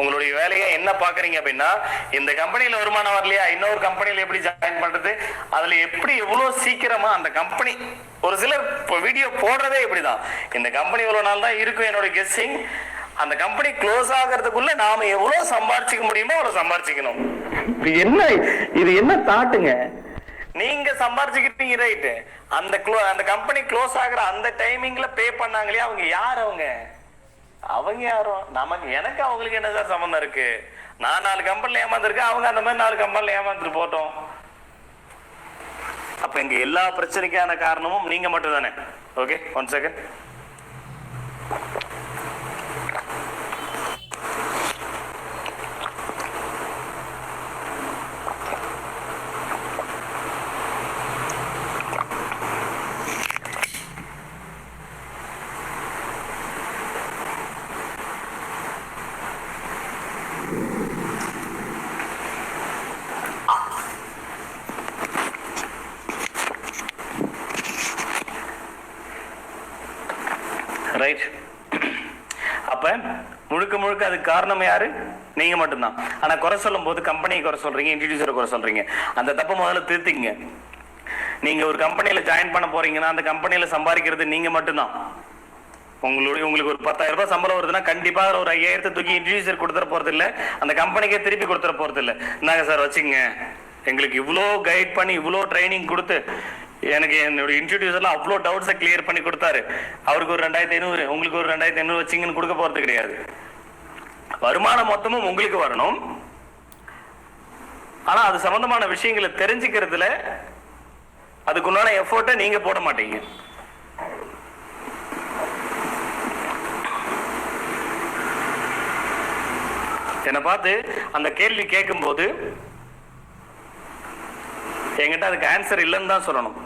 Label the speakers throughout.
Speaker 1: உங்களுடைய வேலையை என்ன பாக்குறீங்க அப்படின்னா, இந்த கம்பெனில வருமானம் வரலையா, இன்னொரு கம்பெனில எப்படி ஜாயின் பண்றது, அதுல எப்படி எவ்வளவு சீக்கிரமா அந்த கம்பெனி, ஒரு சிலர் வீடியோ போடுறதே இப்படிதான், இந்த கம்பெனி இவ்வளவு நாள் தான் இருக்கும் என்னோட கெஸ்ஸிங், அந்த கம்பெனி க்ளோஸ் ஆகிறதுக்குள்ள நாம எவ்வளவு சம்பாரிச்சிக்க முடியுமோ அவ்வளவு சம்பாரிச்சிக்கணும். இது என்ன தாட்டுங்க, நீங்க சம்பாரிச்சுக்கிட்டீங்க ரைட்டு, அந்த கம்பெனி க்ளோஸ் ஆகுற அந்த டைமிங்ல பே பண்ணாங்களே அவங்க யார், அவங்க யாரும் நமக்கு, எனக்கு அவங்களுக்கு என்ன சார் சம்பந்தம் இருக்கு, நான் 4 கம்பெனில ஏமாந்துருக்கேன், அவங்க அந்த மாதிரி 4 கம்பெனில ஏமாந்துட்டு போட்டோம். அப்ப இங்க எல்லா பிரச்சனைக்கான காரணமும் நீங்க மட்டும் தானே. Okay, 1 second. ரைட். அப்ப முழுக்க முழுக்க அதுக்கு காரணம் யாரு, நீங்க மட்டும்தான். ஆனா குறை சொல்லும் போது கம்பெனியை குறை சொல்றீங்க, இன்ட்ரடியூசரை குறை சொல்றீங்க. அந்த தப்பை முதல்ல திருத்திங்க. நீங்க ஒரு கம்பெனியில ஜாயின் பண்ண போறீங்கன்னா அந்த கம்பெனியில சம்பாதிக்கிறது நீங்க மட்டும்தான். உங்களுக்கு ஒரு 10,000 ரூபாய் சம்பளம் வருதுன்னா கண்டிப்பா ஒரு 5,000 தூக்கி இன்ட்ரடியூசர் கொடுத்துட போறது இல்ல, அந்த கம்பெனிக்கே திருப்பி கொடுத்துட போறது இல்ல. என்னங்க சார் வச்சுங்க, எங்களுக்கு இவ்வளோ கைட் பண்ணி இவ்வளோ ட்ரைனிங் கொடுத்து எனக்கு என்னோட இன்ஸ்டிடியூஷன்ல அவ்வளோ டவுட்ஸை கிளியர் பண்ணி கொடுத்தாரு, அவருக்கு ஒரு 2,500 உங்களுக்கு ஒரு 2,500 வச்சிங்கன்னு கொடுக்க போறது கிடையாது. வருமானம் மொத்தமும் உங்களுக்கு வரணும். ஆனா அது சம்பந்தமான விஷயங்களை தெரிஞ்சுக்கிறதுல அதுக்குண்டான எஃபோர்ட்டை நீங்க போட மாட்டீங்க. என்னை பார்த்து அந்த கேள்வி கேட்கும் போது என்கிட்ட அதுக்கு ஆன்சர் இல்லைன்னு தான் சொல்லணும்.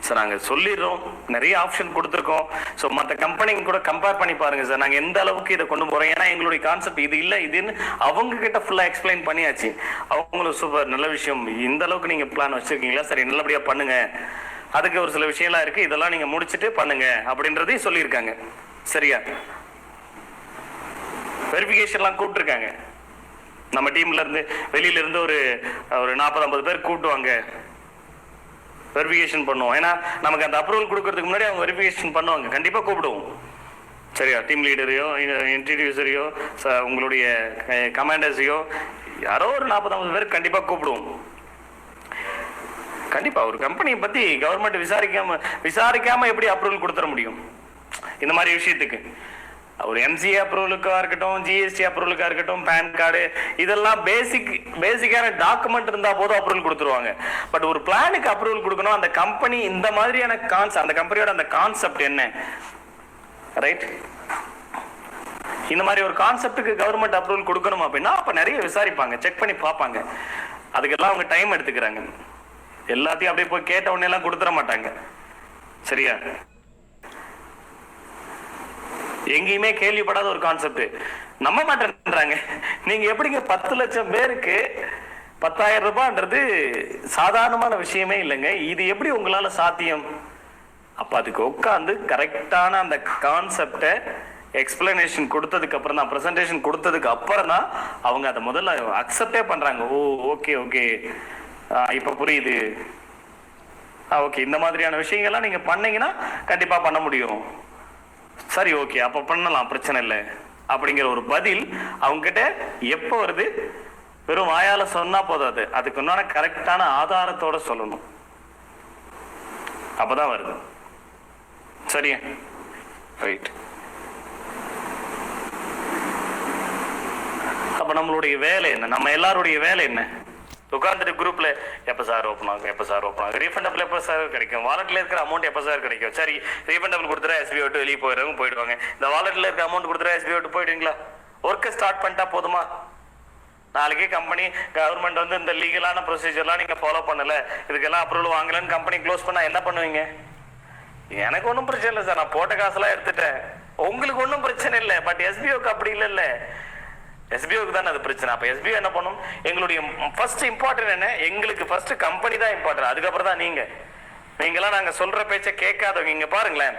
Speaker 1: சார் நாங்கள் சொல்லிடுறோம், நிறைய ஆப்ஷன் கொடுத்துருக்கோம், ஸோ மற்ற கம்பெனிங்க கூட கம்பேர் பண்ணி பாருங்க சார், நாங்கள் எந்த அளவுக்கு இதை கொண்டு போகிறோம், ஏன்னா எங்களுடைய கான்செப்ட் இது இல்லை இதுன்னு அவங்க கிட்ட ஃபுல்லாக எக்ஸ்பிளைன் பண்ணியாச்சு. அவங்களும் சூப்பர் நல்ல விஷயம், இந்த அளவுக்கு நீங்கள் பிளான் வச்சுருக்கீங்களா, சரி நல்லபடியாக பண்ணுங்க, அதுக்கு ஒரு சில விஷயம்லாம் இருக்குது, இதெல்லாம் நீங்கள் முடிச்சுட்டு பண்ணுங்க அப்படின்றதையும் சொல்லியிருக்காங்க. சரியா, வெரிஃபிகேஷன்லாம் கூப்பிட்டுருக்காங்க. நம்ம டீம்ல இருந்து வெளியில இருந்து ஒரு 40-50 பேர் கூட்டுவாங்க, வெரிஃபிகேஷன் பண்ணுவோம். ஏன்னா நமக்கு அந்த அப்ரூவல் கொடுக்கறதுக்கு முன்னாடி அவங்க வெரிஃபிகேஷன் பண்ணுவாங்க, கண்டிப்பா கூப்பிடுவோம். சரியா, டீம் லீடரையோ இன்ட்ரடியூசரையோ உங்களுடைய கமாண்டர்ஸையோ யாரோ ஒரு 40-50 பேர் கண்டிப்பா கூப்பிடுவோம். கண்டிப்பா ஒரு கம்பெனியை பத்தி கவர்மெண்ட் விசாரிக்காம எப்படி அப்ரூவல் கொடுத்துட முடியும் இந்த மாதிரி விஷயத்துக்கு? ஒரு எம்சிஏ அப்ரூவலுக்காக இருக்கட்டும், ஜிஎஸ்டி அப்ரூவலுக்காக இருக்கட்டும், பேன் கார்டு, இதெல்லாம் பேசிக்கான டாக்குமெண்ட் இருந்தா போதும் அப்ரூவல் கொடுத்துருவாங்க. பட் ஒரு பிளானுக்கு அப்ரூவல் கொடுக்கணும், அந்த கம்பெனி இந்த மாதிரியான அந்த கம்பெனியோட அந்த கான்செப்ட் என்ன, ரைட்? இந்த மாதிரி ஒரு கான்செப்டுக்கு கவர்மெண்ட் அப்ரூவல் கொடுக்கணும் அப்படின்னா அப்ப நிறைய விசாரிப்பாங்க, செக் பண்ணி பார்ப்பாங்க. அதுக்கெல்லாம் அவங்க டைம் எடுத்துக்கிறாங்க. எல்லாத்தையும் அப்படியே போய் கேட்ட உடனே எல்லாம் கொடுத்துட மாட்டாங்க. சரியா, எங்கேயுமே கேள்விப்படாத ஒரு கான்செப்ட் நம்ப மாட்டேன்றாங்க. நீங்க எப்படிங்க 10 லட்சம் பேருக்கு 10,000 ரூபாய்ன்றது சாதாரணமான விஷயமே இல்லைங்க, இது எப்படி உங்களால சாத்தியம்? அப்ப அதுக்கு உட்காந்து கரெக்டான அந்த கான்செப்டை எக்ஸ்பிளனேஷன் கொடுத்ததுக்கு அப்புறம் தான், பிரசன்டேஷன் கொடுத்ததுக்கு அப்புறம் தான் அவங்க அதை முதல்ல அக்செப்டே பண்றாங்க. ஓ ஓகே ஓகே, இப்ப புரியுது, ஓகே, இந்த மாதிரியான விஷயங்கள்லாம் நீங்க பண்ணீங்கன்னா கண்டிப்பா பண்ண முடியும், சரி ஓகே அப்ப பண்ணலாம் பிரச்சனை இல்லை அப்படிங்கிற ஒரு பதில் அவங்க கிட்ட எப்ப வருது? வெறும் வாயால சொன்னா போதாது, அதுக்கு உண்டான கரெக்டான ஆதாரத்தோட சொல்லணும், அப்பதான் வருது. சரியா, ரைட். அப்ப நம்மளுடைய வேலை என்ன, நம்ம எல்லாருடைய வேலை என்ன? உட்காந்துட்டு குரூப்ல எப்ப சார் ஓப்பன் ஆகும், எப்ப சார் ஓப்பன் ஆகும், ரீஃபண்டபிள் எப்ப சார் கிடைக்கும், வாலெட்ல இருக்கிற அமௌண்ட் எப்ப சார் கிடைக்கும், சரி ரீஃபண்டபிள் கொடுத்துட்டா எஸ்பி விட்டு வெளியே போயிடுவாங்க, இந்த வாலெட்ல இருக்க அமௌண்ட் கொடுத்துட்டா எஸ்பி விட்டு போயிடுவீங்களா? ஒர்க்கை ஸ்டார்ட் பண்ணிட்டா போதுமா? நாளைக்கே கம்பெனி கவர்மெண்ட் வந்து இந்த லீகலான ப்ரொசீஜர்லாம் நீங்க ஃபாலோ பண்ணல, இதுக்கெல்லாம் அப்ரூவல் வாங்கலன்னு கம்பெனி க்ளோஸ் பண்ணா என்ன பண்ணுவீங்க? எனக்கு ஒன்றும் பிரச்சனை இல்லை சார், நான் போட்ட காசெல்லாம் எடுத்துட்டேன், உங்களுக்கு ஒன்றும் பிரச்சனை இல்லை. பட் எஸ்பிஓக்கு அப்படி இல்லைல்ல, எஸ்பிஓக்கு தானே அது பிரச்சனை. அப்ப எஸ்பிஓ என்ன பண்ணும்? எங்களுடைய ஃபர்ஸ்ட் இம்பார்ட்டன்ட் என்ன, எங்களுக்கு ஃபர்ஸ்ட் கம்பெனி தான் இம்பார்ட்டன்ட், அதுக்கப்புறம் தான் நீங்களாம் நாங்க சொல்ற பேச்சை கேட்காதவங்க. இங்க பாருங்களேன்,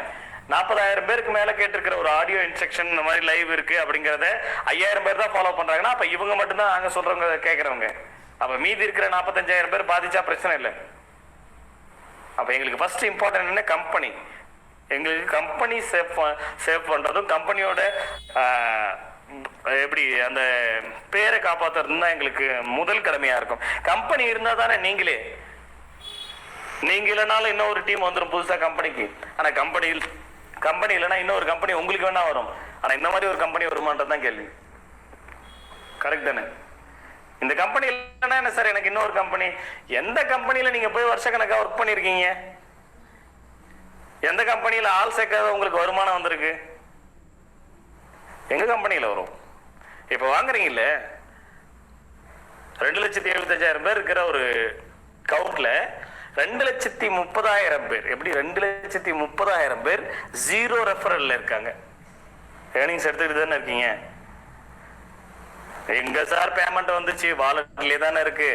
Speaker 1: 40,000 பேருக்கு மேல கேட்டிருக்கிற ஒரு ஆடியோ இன்ஸ்ட்ரக்ஷன் இந்த மாதிரி லைவ் இருக்கு அப்படிங்கறத 5,000 பேர் தான் ஃபாலோ பண்றாங்கன்னா அப்ப இவங்க மட்டும்தான் நாங்க சொல்றவங்க கேட்கறவங்க. அப்ப மீதி இருக்கிற 45,000 பேர் பாதிச்சா பிரச்சனை இல்லை. அப்ப எங்களுக்கு ஃபர்ஸ்ட் இம்பார்ட்டன்ட் என்ன, கம்பெனி. எங்களுக்கு கம்பெனி சேவ் பண்றதும் கம்பெனியோட எப்படி அந்த பேரை காப்பாத்துறது தான் எங்களுக்கு முதல் கடமையா இருக்கும். கம்பெனி இருந்தா தானே நீங்க இல்லைனாலும் இன்னொரு டீம் வந்துடும் புதுசா கம்பெனிக்கு. ஆனா கம்பெனி இல்லைன்னா இன்னொரு கம்பெனி உங்களுக்கு வேணா வரும். ஆனா இந்த மாதிரி ஒரு கம்பெனி வருமானதான் கேள்வி. கரெக்ட் தானே? இந்த கம்பெனி இல்லைன்னா என்ன சார் எனக்கு இன்னொரு கம்பெனி? எந்த கம்பெனியில நீங்க போய் வருஷக்கணக்கா ஒர்க் பண்ணிருக்கீங்க? எந்த கம்பெனியில ஆள் சேர்க்காத உங்களுக்கு வருமானம் வந்திருக்கு? எங்க கம்பெனியில வரும். இப்ப வாங்குறீங்கல்ல 2,75,000 பேர் இருக்கிற ஒரு கவுண்ட்ல 2,30,000 பேர், எப்படி 2,30,000 பேர் ஜீரோ ரெஃபரல்ல இருக்காங்க. ஏர்னிங்ஸ் எடுத்துக்கிட்டு தானே இருக்கீங்க. எங்க சார் பேமெண்ட் வந்துச்சு, வாலெட்லயே தானே இருக்கு.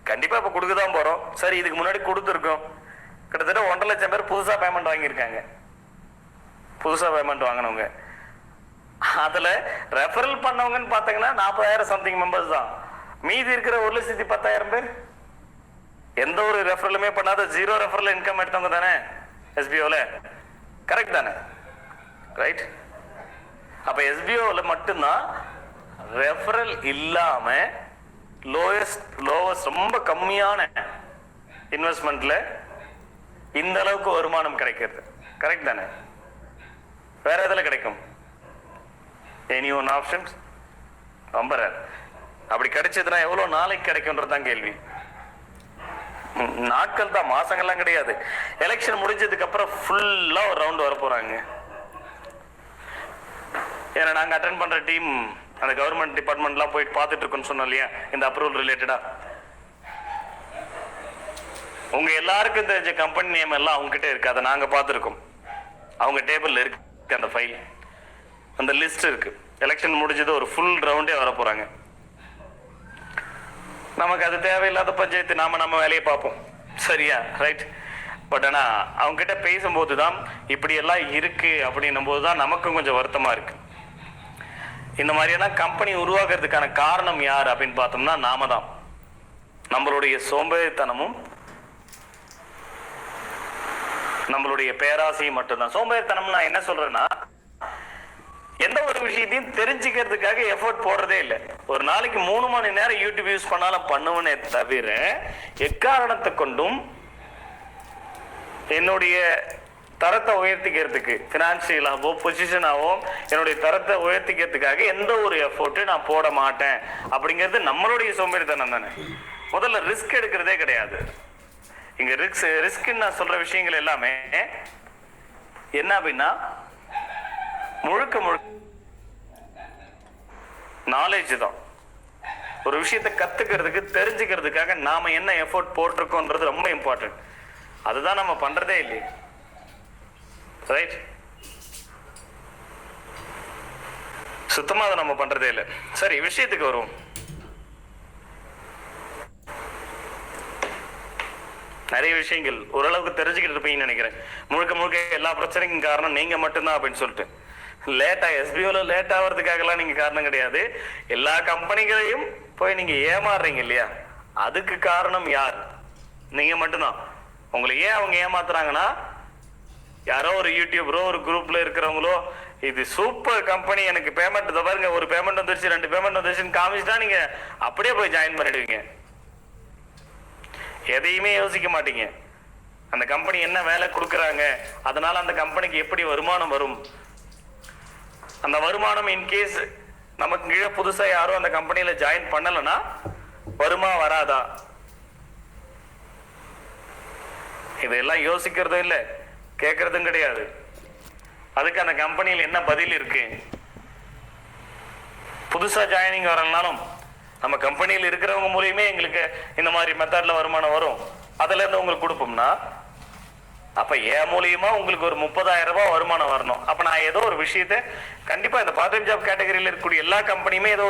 Speaker 1: கண்டிப்பா இப்ப கொடுக்கதான் போறோம். சரி, இதுக்கு முன்னாடி கொடுத்துருக்கோம். கிட்டத்தட்ட 1,50,000 பேர் புதுசா பேமெண்ட் வாங்கியிருக்காங்க. புதுசா பேமெண்ட் வாங்கினவங்க அதுல ரெஃபரல் பண்ணவங்கன்னு பாத்தீங்கன்னா 40,000 சம்திங் மெம்பர்ஸ் தான். மீதி இருக்கிற 1,10,000 பேர் எந்த ஒரு ரெஃபரலுமே பண்ணாத ஜீரோ ரெஃபரல் இன்கம் எடுத்தவங்க தானே எஸ்பிஓல. கரெக்ட் தானே? ரைட். அப்ப எஸ்பிஓல மட்டும்தான் ரெஃபரல் இல்லாம லோவஸ்ட் ரொம்ப கம்மியான இன்வெஸ்ட்மெண்ட்ல இந்த அளவுக்கு வருமானம் கிடைக்கிறது. கரெக்ட் தானே? வேற எதுல கிடைக்கும்? Any one options? ரொம்ப ரேர். அப்படி கிடைச்சதுன்னா எவ்வளவு நாளைக்கு கிடைக்கும்ன்றதுதான் கேள்வி. நாட்கள் தான், மாசங்கள்லாம் கிடையாது. எலெக்ஷன் முடிஞ்சதுக்கு அப்புறம் ஃபுல்லா ஒரு ரவுண்ட் வர போறாங்க. ஏன்னா நாங்க அட்டென்ட் பண்ற டீம் அந்த கவர்மெண்ட் டிபார்ட்மெண்ட்லாம் போயிட்டு பார்த்துட்டு இருக்கோம்னு சொன்னோம் இல்லையா, இந்த அப்ரூவல் ரிலேட்டடா. உங்க எல்லாருக்கும் தெரிஞ்ச கம்பெனி நேம் எல்லாம் அவங்க கிட்ட இருக்கு. அதை நாங்க பார்த்துருக்கோம். அவங்க டேபிள்ல இருக்கு அந்த ஃபைல், அந்த லிஸ்ட் இருக்கு. எலெக்ஷன் முடிஞ்சது ஒரு ஃபுல் ரவுண்டே வர போறாங்க. நமக்கு அது தேவையில்லாத பஞ்சாயத்து, நம்ம வேலையை பார்ப்போம். சரியா? ரைட். பட் ஆனா அவங்க கிட்ட பேசும்போது தான் இப்படி எல்லாம் இருக்கு அப்படின்னும் போதுதான் நமக்கும் கொஞ்சம் வருத்தமா இருக்கு. இந்த மாதிரியெல்லாம் கம்பெனி உருவாக்குறதுக்கான காரணம் யார் அப்படின்னு பார்த்தோம்னா நாம தான். நம்மளுடைய சோம்பேறித்தனமும் நம்மளுடைய பேராசையும் மட்டும்தான். சோம்பேறித்தனம் நான் என்ன சொல்றேன்னா, எந்த ஒரு விஷயத்தையும் தெரிஞ்சுக்கிறதுக்காக எஃபோர்ட் போடுறதே இல்லை. ஒரு நாளைக்கு 3 மணி நேரம் யூடியூப் யூஸ் பண்ணாலும் பண்ணுவனே தவிர எக்காரணத்தை கொண்டும் என்னுடைய தரத்தை உயர்த்திக்கிறதுக்கு, பினான்சியலாவோ பொசிஷனாவோ என்னுடைய தரத்தை உயர்த்திக்கிறதுக்காக எந்த ஒரு எஃபோர்ட்டும் நான் போட மாட்டேன். அப்படிங்கிறது நம்மளுடைய சோம்பேறித்தனம் தானே. முதல்ல ரிஸ்க் எடுக்கிறதே கிடையாது. இங்க ரிஸ்க் நான் சொல்ற விஷயங்கள் எல்லாமே என்ன அப்படின்னா முழுக்க நாலேஜ் தான். ஒரு விஷயத்தை கத்துக்கிறதுக்கு தெரிஞ்சுக்கிறதுக்காக நாம என்ன எஃபோர்ட் போட்டிருக்கோன்றது ரொம்ப இம்பார்ட்டன்ட். அதுதான் நம்ம பண்றதே இல்லையே. ரைட். சுத்தமா அதை நம்ம பண்றதே இல்லை. சரி, விஷயத்துக்கு வருவோம். நிறைய விஷயங்கள் ஓரளவுக்கு தெரிஞ்சுக்கிட்டு இருப்பீங்கன்னு நினைக்கிறேன். முழுக்க எல்லா பிரச்சனைக்கும் காரணம் நீங்க மட்டும்தான் அப்படின்னு சொல்லிட்டு லேட்டா எஸ்பிஓல லேட் ஆகிறதுக்காகலாம் நீங்க காரணம் கிடையாது. எல்லா கம்பெனிகளையும் போய் நீங்க ஏமாறுறீங்க இல்லையா, அதுக்கு காரணம் யார்? நீங்க மட்டும்தான். உங்களை ஏன் அவங்க ஏமாத்துறாங்கன்னா, யாரோ ஒரு யூடியூபரோ ஒரு குரூப்ல இருக்கிறவங்களோ இது சூப்பர் கம்பெனி, எனக்கு பேமெண்ட் பாருங்க, ஒரு பேமெண்ட் வந்துருச்சு 2 பேமெண்ட் வந்துருச்சுன்னு காமிச்சுட்டா நீங்க அப்படியே போய் ஜாயின் பண்ணிடுவீங்க. எதையுமே யோசிக்க மாட்டீங்க. அந்த கம்பெனி என்ன வேலை கொடுக்குறாங்க, அதனால அந்த கம்பெனிக்கு எப்படி வருமானம் வரும், அந்த வருமானம் இன்கேஸ் நமக்கு கீழே புதுசா யாரும் அந்த கம்பெனியில ஜாயின் பண்ணலன்னா வருமா வராதா, இதெல்லாம் யோசிக்கிறதும் இல்லை, கேட்கறதும் கிடையாது. அதுக்கு அந்த கம்பெனியில் என்ன பதில் இருக்கு? புதுசா ஜாயினிங் வரலனாலும் நம்ம கம்பெனியில் இருக்கிறவங்க மூலியமே எங்களுக்கு இந்த மாதிரி மெத்தட்ல வருமானம் வரும், அதுல இருந்து உங்களுக்கு கொடுப்போம்னா அப்ப என் மூலியமா உங்களுக்கு ஒரு 30,000 ரூபாய் வருமானம் வரணும். அப்ப நான் ஏதோ ஒரு விஷயத்த கண்டிப்பா இந்த பார்ட் டைம் ஜாப் கேட்டகரியில் இருக்கக்கூடிய எல்லா கம்பெனியுமே ஏதோ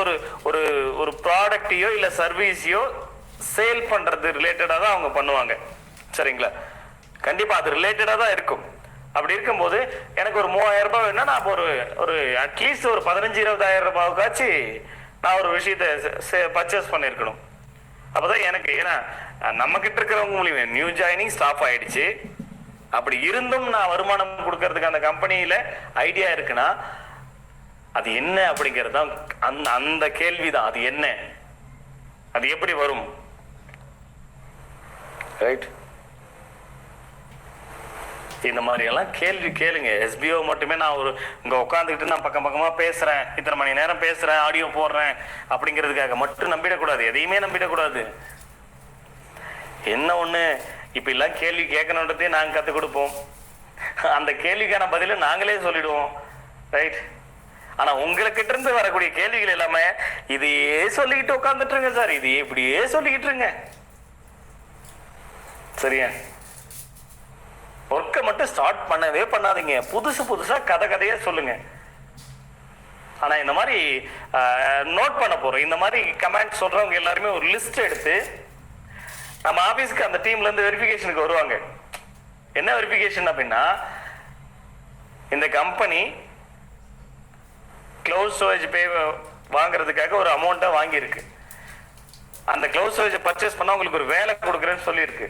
Speaker 1: ஒரு ஒரு ப்ராடக்டையோ இல்ல சர்வீஸையோ சேல் பண்றது ரிலேட்டடா தான் அவங்க பண்ணுவாங்க. சரிங்களா? கண்டிப்பா அது ரிலேட்டடா தான் இருக்கும். அப்படி இருக்கும்போது எனக்கு ஒரு 3000 ரூபாய் வேணும்னா நான் ஒரு ஒரு அட்லீஸ்ட் ஒரு 15-20,000 ரூபாய்க்காச்சு நான் ஒரு விஷயத்தை பர்ச்சேஸ் பண்ணியிருக்கணும். அப்போதான் எனக்கு, ஏன்னா நம்ம கிட்ட இருக்கிறவங்க மூலியமா நியூ ஜாயினிங் ஸ்டாப் ஆயிடுச்சு, அப்படி இருந்தும் நான் வருமானம் கொடுக்கறதுக்கு அந்த கம்பெனியில ஐடியா இருக்குன்னா அது என்ன அப்படிங்கிறது தான் அந்த கேள்விதான். அது என்ன, அது எப்படி வரும்? ரைட். இந்த மாதிரி எல்லாம் கேள்வி கேளுங்க. எஸ்பிஓ மட்டுமே நான் ஒரு இங்க உட்காந்துக்கிட்டு நான் பக்கம் பக்கமா பேசுறேன், இத்தனை மணி நேரம் பேசுறேன், ஆடியோ போடுறேன் அப்படிங்கிறதுக்காக மட்டும் நம்பிடக்கூடாது. எதையுமே நம்பிடக்கூடாது. என்ன ஒண்ணு, இப்ப எல்லாம் கேள்வி கேட்கணுன்றதே நாங்க கத்துக் கொடுப்போம், அந்த கேள்விக்கான பதில நாங்களே சொல்லிடுவோம். ரைட். ஆனா உங்ககிட்ட இருந்து வரக்கூடிய கேள்விகள் எல்லாமே இதையே சொல்லிக்கிட்டு உட்காந்துட்டு இருங்க சார், இதையே இப்படியே சொல்லிக்கிட்டு இருங்க. சரியா? ஒர்க்கை மட்டும் ஸ்டார்ட் பண்ணவே பண்ணாதீங்க. புதுசா கதையா சொல்லுங்க. ஆனா இந்த மாதிரி நோட் பண்ண போறோம். இந்த மாதிரி கமெண்ட் சொல்றவங்க எல்லாருமே ஒரு லிஸ்ட் எடுத்து நம்ம ஆபீஸ்க்கு அந்த டீம்ல இருந்து வெரிஃபிகேஷனுக்கு வருவாங்க. என்ன வெரிஃபிகேஷன் அப்படின்னா, இந்த கம்பெனி க்ளவுட் ஸ்டோரேஜ் பே வாங்குறதுக்காக ஒரு அமௌண்ட்டை வாங்கியிருக்கு. அந்த க்ளவுட் ஸ்டோரேஜ் பர்ச்சேஸ் பண்ணா உங்களுக்கு ஒரு வேலை கொடுக்குறேன்னு சொல்லியிருக்கு.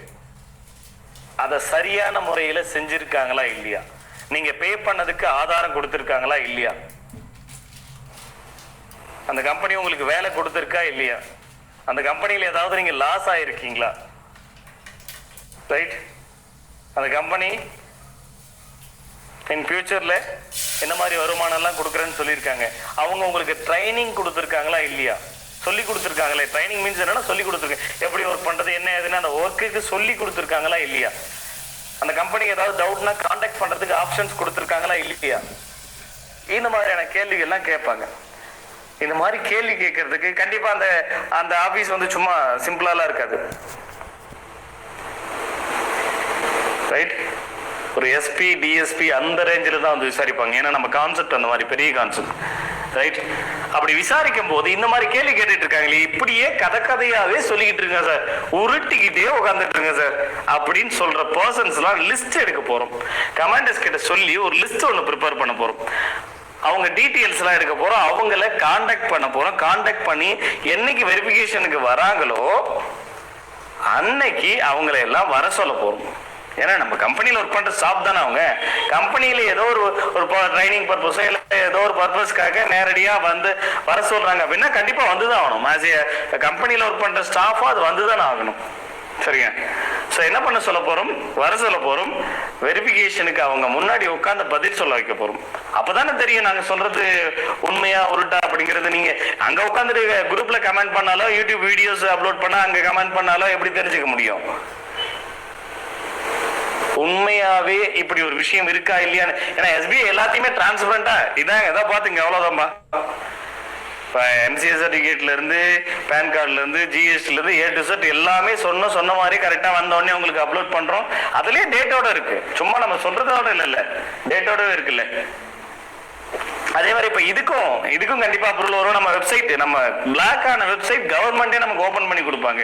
Speaker 1: அதை சரியான முறையில செஞ்சிருக்காங்களா இல்லையா, நீங்க பே பண்ணதுக்கு ஆதாரம் கொடுத்திருக்காங்களா இல்லையா, அந்த கம்பெனி உங்களுக்கு வேலை கொடுத்திருக்கா இல்லையா, அந்த கம்பெனியில ஏதாவது நீங்க லாஸ் ஆயிருக்கீங்களா? ரைட். அந்த கம்பெனி இன் ஃபியூச்சர்ல என்ன மாதிரி வருமானம் எல்லாம் கொடுக்குறேன்னு சொல்லியிருக்காங்க. அவங்க உங்களுக்கு ட்ரைனிங் கொடுத்துருக்காங்களா இல்லையா, சொல்லி கொடுத்துருக்காங்களே. ட்ரைனிங் மீன்ஸ் என்னன்னா சொல்லி கொடுத்துருக்கேன், எப்படி ஒர்க் பண்றது என்ன ஏதுன்னு அந்த ஒர்க்குக்கு சொல்லி கொடுத்துருக்காங்களா இல்லையா, அந்த கம்பெனிக்கு ஏதாவது டவுட்னா கான்டாக்ட் பண்றதுக்கு ஆப்ஷன்ஸ் கொடுத்துருக்காங்களா இல்லையா. இந்த மாதிரியான கேள்விகள் எல்லாம் கேட்பாங்க. இந்த மாதிரி கேள்வி கேட்கறதுக்கு கண்டிப்பா அந்த ஆபீஸ் வந்து சும்மா சிம்பிளாலாம் இருக்காது. ரைட். ஒரு எஸ்பி டிஎஸ்பி அந்த ரேஞ்சில் தான் வந்து விசாரிப்பாங்க. ஏன்னா நம்ம கான்செப்ட் அந்த மாதிரி பெரிய கான்செப்ட். ரைட். அப்படி விசாரிக்கும் போது இந்த மாதிரி கேள்வி கேட்டுட்டு இருக்காங்களே, இப்படியே கதையாவே சொல்லிக்கிட்டு இருங்க சார், உருட்டிக்கிட்டே உட்காந்துட்டு இருங்க சார் அப்படின்னு சொல்ற பர்சன்ஸ் எல்லாம் லிஸ்ட் எடுக்க போறோம். கமாண்டர்ஸ் கிட்ட சொல்லி ஒரு லிஸ்ட் ஒன்று ப்ரிப்பேர் பண்ண போறோம். அவங்க டீட்டெயில்ஸ் எல்லாம் எடுக்க போறோம். அவங்கள கான்டாக்ட் பண்ண போறோம். கான்டாக்ட் பண்ணி என்னைக்கு வெரிஃபிகேஷனுக்கு வராங்களோ அன்னைக்கு அவங்கள எல்லாம் வர சொல்ல போறோம். ஏன்னா நம்ம கம்பெனியில் ஒர்க் பண்ற ஸ்டாஃப் தானே. அவங்க கம்பெனியில ஏதோ ஒரு ட்ரைனிங் பர்பஸோ இல்லை ஏதோ ஒரு பர்பஸ்க்காக நேரடியா வந்து வர சொல்றாங்க அப்படின்னா கண்டிப்பா வந்துதான் ஆகணும். ஆஸ் ஏ கம்பெனியில் ஒர்க் பண்ற ஸ்டாஃபோ அது வந்துதானே ஆகணும். சரிங்க. ஸோ என்ன பண்ண சொல்ல போறோம், வர சொல்ல போறோம். வெரிஃபிகேஷனுக்கு அவங்க முன்னாடி உட்காந்து பதில் சொல்ல வைக்க போறோம். அப்பதானே தெரியும் நாங்க சொல்றது உண்மையா உருட்டா அப்படிங்கிறது. நீங்க அங்க உட்காந்துட்டு குரூப்ல கமெண்ட் பண்ணாலோ, யூடியூப் வீடியோஸ் அப்லோட் பண்ணா அங்க கமெண்ட் பண்ணாலோ எப்படி தெரிஞ்சுக்க முடியும் உண்மையாவே இப்படி ஒரு விஷயம் இருக்கா இல்லையான்னு? ஏன்னா எஸ்பிஐ எல்லாத்தையுமே டிரான்ஸ்பரண்டா இதான் எதை பாத்துங்க, அவ்வளவுதான்பா. எம்சிஏ சர்டிபிகேட்ல இருந்து பேன் கார்டுல இருந்து ஜிஎஸ்டில இருந்து ஏ டு செட் எல்லாமே சொன்ன மாதிரி கரெக்டா வந்த உடனே உங்களுக்கு அப்லோட் பண்றோம். அதுலயே டேட்டோட இருக்கு, சும்மா நம்ம சொல்றதோட இல்ல, டேட்டோடவே இருக்குல்ல. அதே மாதிரி இப்ப இதுக்கும் கண்டிப்பா அப்ரூவல் வரும். நம்ம வெப்சைட், நம்ம பிளாக் ஆன வெப்சைட் கவர்மெண்டே நமக்கு ஓபன் பண்ணி கொடுப்பாங்க.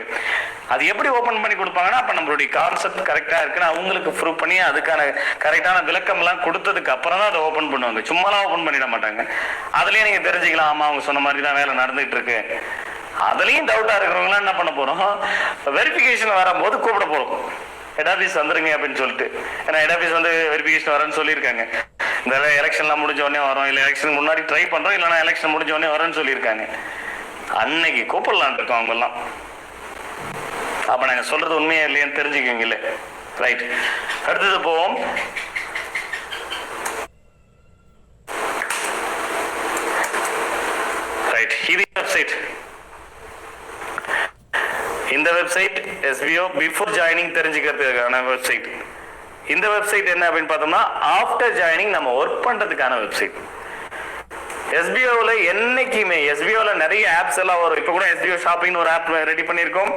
Speaker 1: அது எப்படி ஓபன் பண்ணி கொடுப்பாங்கன்னா, அப்ப நம்மளுடைய கான்செப்ட் கரெக்டா இருக்குன்னு அவங்களுக்கு ப்ரூவ் பண்ணி அதுக்கான கரெக்டான விளக்கம் எல்லாம் கொடுத்ததுக்கு அப்புறம் தான் அதை ஓபன் பண்ணுவாங்க. சும்மாலாம் ஓபன் பண்ணிட மாட்டாங்க. அதுலயே நீங்க தெரிஞ்சுக்கலாம், ஆமா அவங்க சொன்ன மாதிரி தான் வேலை நடந்துட்டு இருக்கு. அதுலயும் டவுட்டா இருக்கிறவங்களாம் என்ன பண்ண போறோம், வெரிஃபிகேஷன் வரும்போது கூப்பிட போறோம். ஹெட் ஆஃபீஸ் வந்துருங்க அப்படின்னு சொல்லிட்டு. ஏன்னா ஹெட் ஆஃபீஸ் வந்து வெரிஃபிகேஷன் வரேன்னு சொல்லியிருக்காங்க. இந்த எலெக்ஷன்லாம் முடிஞ்ச உடனே வரும், இல்லை எலெக்ஷன் முன்னாடி ட்ரை பண்றோம், இல்லைன்னா எலெக்ஷன் முடிஞ்ச உடனே வரேன்னு சொல்லியிருக்காங்க. அன்னைக்கு கூப்பிடலான் இருக்கோம் அவங்கெல்லாம். அப்ப நாங்க சொல்றது உண்மையா இல்லையான்னு தெரிஞ்சுக்குவீங்கல்ல. ரைட். அடுத்தது போவோம். ரைட். இது வெப்சைட். இந்த வெப்சைட் எஸ்பிஓ பிஃபோர் ஜாயினிங் தெரிஞ்சுக்கிறதுக்கான வெப்சைட். இந்த வெப்சைட் என்ன அப்படின்னு பார்த்தோம்னா, ஆஃப்டர் ஜாயினிங் நம்ம ஒர்க் பண்றதுக்கான வெப்சைட். எஸ்பிஓல என்னைக்குமே எஸ்பிஓல நிறைய ஆப்ஸ் எல்லாம் வரும். இப்போ கூட எஸ்பிஓ ஷாப்பிங் ஒரு ஆப் ரெடி பண்ணியிருக்கோம்.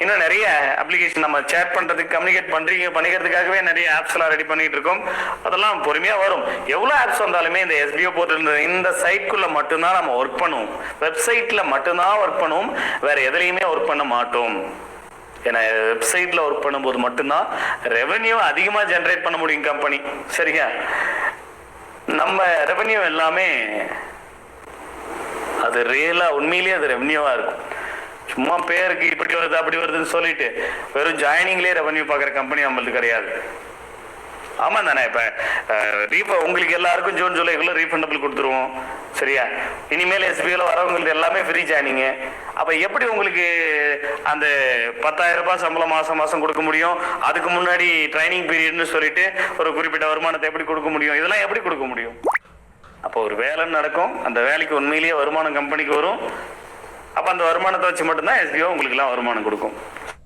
Speaker 1: இன்னும் நிறைய அப்ளிகேஷன் நம்ம சேட் பண்றதுக்கு, கம்யூனிகேட் பண்ணிக்கிறதுக்காகவே நிறைய ஆப்ஸ் எல்லாம் ரெடி பண்ணிட்டு இருக்கோம். அதெல்லாம் பொறுமையா வரும். எவ்வளவு ஆப்ஸ் வந்தாலுமே இந்த எஸ்பிஓ போர்ட்டல் இந்த சைட்குள்ள மட்டும்தான் நம்ம ஒர்க் பண்ணுவோம். வெப்சைட்ல மட்டும்தான் ஒர்க் பண்ணுவோம், வேற எதுலையுமே ஒர்க் பண்ண மாட்டோம். ஏன்னா வெப்சைட்ல ஒர்க் பண்ணும்போது மட்டும்தான் ரெவென்யூ அதிகமா ஜெனரேட் பண்ண முடியும் கம்பெனி. சரியா? நம்ம ரெவென்யூ எல்லாமே அது ரியலா உண்மையிலேயே அது ரெவென்யூவா இருக்கும். சும்மா பேருக்கு இப்படி வருது அப்படி வருதுன்னு சொல்லிட்டு வெறும் ஜாயினிங்லேயே ரெவென்யூ பார்க்குற கம்பெனி நம்மளுக்கு கிடையாது. ஆமா தானே? இப்ப உங்களுக்கு எல்லாருக்கும் ஜூன் ஜூலைக்குள்ள ரீஃபண்டபிள் கொடுத்துருவோம். சரியா? இனிமேல் எஸ்பிஐல வரவங்களுக்கு எல்லாமே ஃப்ரீ ஜாயினிங். அப்ப எப்படி உங்களுக்கு அந்த 10,000 ரூபாய் சம்பளம் மாசம் மாசம் கொடுக்க முடியும்? அதுக்கு முன்னாடி ட்ரைனிங் பீரியட்னு சொல்லிட்டு ஒரு குறிப்பிட்ட வருமானத்தை எப்படி கொடுக்க முடியும்? இதெல்லாம் எப்படி கொடுக்க முடியும்? அப்போ ஒரு வேலை நடக்கும், அந்த வேலைக்கு உண்மையிலேயே வருமானம் கம்பெனிக்கு வரும். அப்ப அந்த வருமானத்தை வச்சு மட்டும்தான் எஸ்பிஓ உங்களுக்கு எல்லாம் வருமானம் கொடுக்கும்.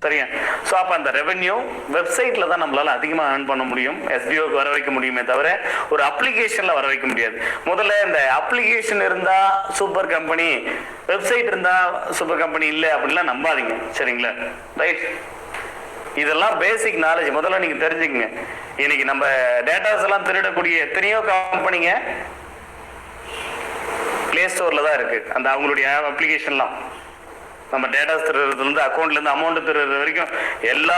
Speaker 1: சரியா? ஸோ அப்போ அந்த ரெவென்யூ வெப்சைட்ல தான் நம்மளால அதிகமாக ஏர்ன் பண்ண முடியும், எஸ்பிஓக்கு வர வைக்க முடியுமே தவிர ஒரு அப்ளிகேஷன்ல வர வைக்க முடியாது. முதல்ல இந்த அப்ளிகேஷன் இருந்தா சூப்பர் கம்பெனி, வெப்சைட் இருந்தா சூப்பர் கம்பெனி இல்லை அப்படின்லாம் நம்பாதீங்க. சரிங்களா? ரைட். இதெல்லாம் பேசிக் நாலேஜ் முதல்ல நீங்க தெரிஞ்சுக்கங்க. இன்னைக்கு நம்ம டேட்டாஸ் எல்லாம் திருடக்கூடிய எத்தனையோ கம்பெனிங்க பிளே ஸ்டோர்ல தான் இருக்கு. அந்த அவங்களுடைய அப்ளிகேஷன்லாம் நம்ம டேட்டாஸ் திருடுறதுலேருந்து அக்கௌண்ட்லேருந்து அமௌண்ட் திருடுறது வரைக்கும் எல்லா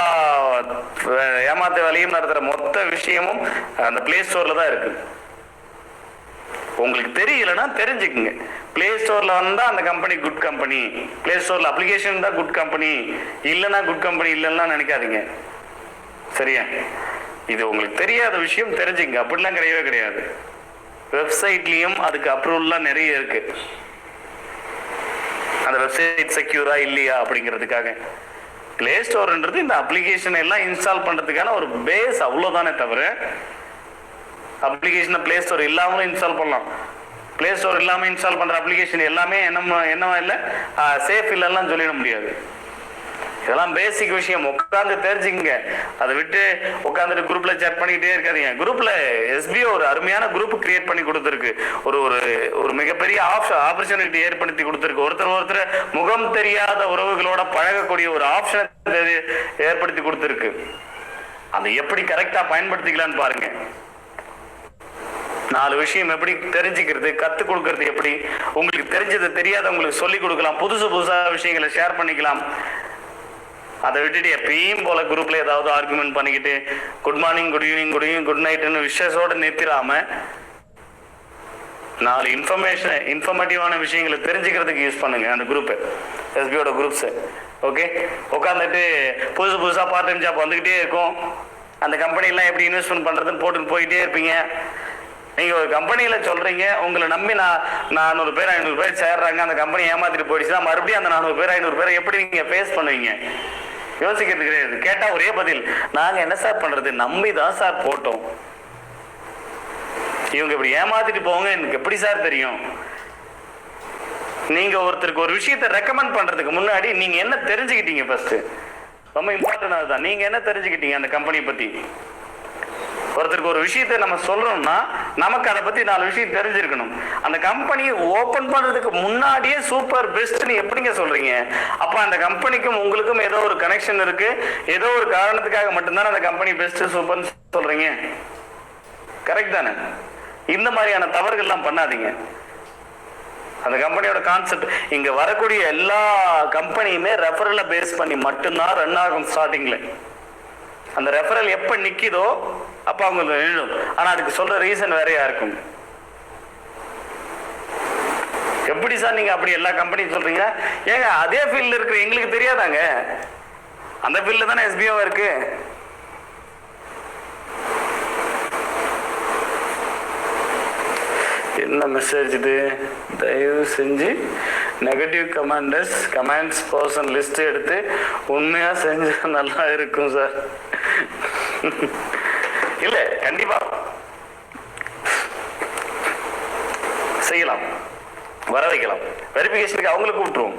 Speaker 1: ஏமாத்த வேலையும் நடத்துகிற மொத்த விஷயமும் அந்த பிளே ஸ்டோரில் தான் இருக்கு. உங்களுக்கு தெரியலன்னா தெரிஞ்சுக்குங்க. பிளே ஸ்டோரில் வந்தால் அந்த கம்பெனி குட் கம்பெனி, பிளே ஸ்டோரில் அப்ளிகேஷன் தான் குட் கம்பெனி, இல்லைன்னா குட் கம்பெனி இல்லைன்னா நினைக்காதீங்க. சரியா? இது உங்களுக்கு தெரியாத விஷயம், தெரிஞ்சுங்க. அப்படிலாம் கிடையவே கிடையாது. வெப்சைட்லேயும் அதுக்கு அப்ரூவல்லாம் நிறைய இருக்கு. அந்த வெப்சைட் செக்யூரா இல்லையா அப்படிங்கிறதுக்காக பிளே ஸ்டோர்ன்றது இந்த அப்ளிகேஷன் எல்லாம் இன்ஸ்டால் பண்றதுக்கான ஒரு பேஸ், அவ்வளவுதானே தவிர அப்ளிகேஷனை பிளே ஸ்டோர் இல்லாமலும் இன்ஸ்டால் பண்ணலாம். பிளே ஸ்டோர் இல்லாம இன்ஸ்டால் பண்ற அப்ளிகேஷன் எல்லாமே என்னவா இல்லை, சேஃப் இல்லைன்னா சொல்லிட முடியாது. இதெல்லாம் பேசிக் விஷயம், உட்காந்து தெரிஞ்சுங்க. அதை விட்டு உட்காந்துட்டு குரூப்ல சேட் பண்ணிக்கிட்டே இருக்காதீங்க. குரூப்ல எஸ்பிஓ ஒரு அருமையான குரூப் கிரியேட் பண்ணி கொடுத்துருக்கு. ஒரு ஒரு மிகப்பெரிய ஆப்பர்ச்சுனிட்டி ஏற்படுத்தி கொடுத்துருக்கு. ஒருத்தர் முகம் தெரியாத உறவுகளோட பழகக்கூடிய ஒரு ஆப்ஷனை ஏற்படுத்தி கொடுத்துருக்கு. அதை எப்படி கரெக்டா பயன்படுத்திக்கலான்னு பாருங்க. 4 விஷயம் எப்படி தெரிஞ்சுக்கிறது, கத்துக் கொடுக்கறது எப்படி, உங்களுக்கு தெரிஞ்சது தெரியாதவங்களுக்கு சொல்லி கொடுக்கலாம், புதுசா விஷயங்களை ஷேர் பண்ணிக்கலாம். அதை விட்டுட்டு எப்பயும் போல குரூப்ல ஏதாவது ஆர்குமெண்ட் பண்ணிக்கிட்டு good morning, good evening, good evening, good நைட்னு விஷயத்தோட நிறுத்திடாம 4 இன்ஃபர்மேட்டிவான விஷயங்களை தெரிஞ்சுக்கிறதுக்கு யூஸ் பண்ணுங்க அந்த குரூப், எஸ்பிஓட குரூப்ஸ். ஓகே? உட்காந்துட்டு புதுசா பார்ட் டைம் ஜாப் வந்துகிட்டே இருக்கும். அந்த கம்பெனிலாம் எப்படி இன்வெஸ்ட்மெண்ட் பண்றதுன்னு போட்டு போயிட்டே இருப்பீங்க. நீங்க ஒரு கம்பெனியில சொல்றீங்க, உங்களை நம்பி 400 பேர் 500 பேர் சேர்றாங்க, அந்த கம்பெனி ஏமாத்திட்டு போயிடுச்சுன்னா மறுபடியும் அந்த 400 பேர் 500 பேரை எப்படி நீங்க ஃபேஸ் பண்ணுவீங்க? யோசிக்கிறது கிடையாது. கேட்டா ஒரே பதில், நாங்க என்ன சார் பண்றது, நம்பி தான் சார் போட்டோம், இவங்க இப்படி ஏமாத்திட்டு போங்க, எனக்கு எப்படி சார் தெரியும்? நீங்க ஒருத்தருக்கு ஒரு விஷயத்தை ரெக்கமெண்ட் பண்றதுக்கு முன்னாடி நீங்க என்ன தெரிஞ்சுக்கிட்டீங்க? ஃபர்ஸ்ட் ரொம்ப இம்பார்ட்டன்ட் அதுதான். நீங்க என்ன தெரிஞ்சுக்கிட்டீங்க அந்த கம்பெனியை பத்தி? ஒருத்தருக்கு ஒரு விஷயத்தை நம்ம சொல்றோம்னா நமக்கு அதை பத்தி 4 விஷயம் தெரிஞ்சிருக்கணும். அந்த கம்பெனி ஓபன் பண்றதுக்கு முன்னாடியே சூப்பர் பெஸ்ட்னு எப்படிங்க சொல்றீங்க? அப்ப அந்த கம்பெனிக்கும் உங்களுக்கும் ஏதோ ஒரு கனெக்ஷன் இருக்கு, ஏதோ ஒரு காரணத்துக்காக மட்டும்தான் அந்த கம்பெனி பெஸ்ட் சூப்பர்னு சொல்றீங்க. கரெக்ட் தானே? இந்த மாதிரியான தவறுகள்லாம் பண்ணாதீங்க. அந்த கம்பெனியோட கான்செப்ட், இங்க வரக்கூடிய எல்லா கம்பெனியுமே ரெஃபரலை பேஸ் பண்ணி மட்டும்தான் ரன் ஆகும் ஸ்டார்டிங்ல. அந்த ரெஃபரல் எப்ப நிக்குதோ அப்ப அவங்க நின்னும். ஆனா அதுக்கு சொல்ற ரீசன் வேறையா இருக்கும். எப்படி சார் நீங்க அப்படி எல்லா கம்பெனியும் சொல்றீங்க? ஏங்க அதே ஃபீல்ட்ல இருக்கிற எங்களுக்கு தெரியாதாங்க? அந்த ஃபீல்ட்ல தானே எஸ்பிஓ இருக்கு. என்ன மெசேஜ் இது? தயவு செஞ்சு நெகட்டிவ் கமெண்ட்ஸ் பர்சன் லிஸ்ட் எடுத்து உண்மையா செஞ்சா நல்லா இருக்கும் சார். இல்ல கண்டிப்பா செய்யலாம், வர வைக்கலாம். வெரிஃபிகேஷனுக்கு அவங்களுக்கு கூப்பிட்டுருவோம்.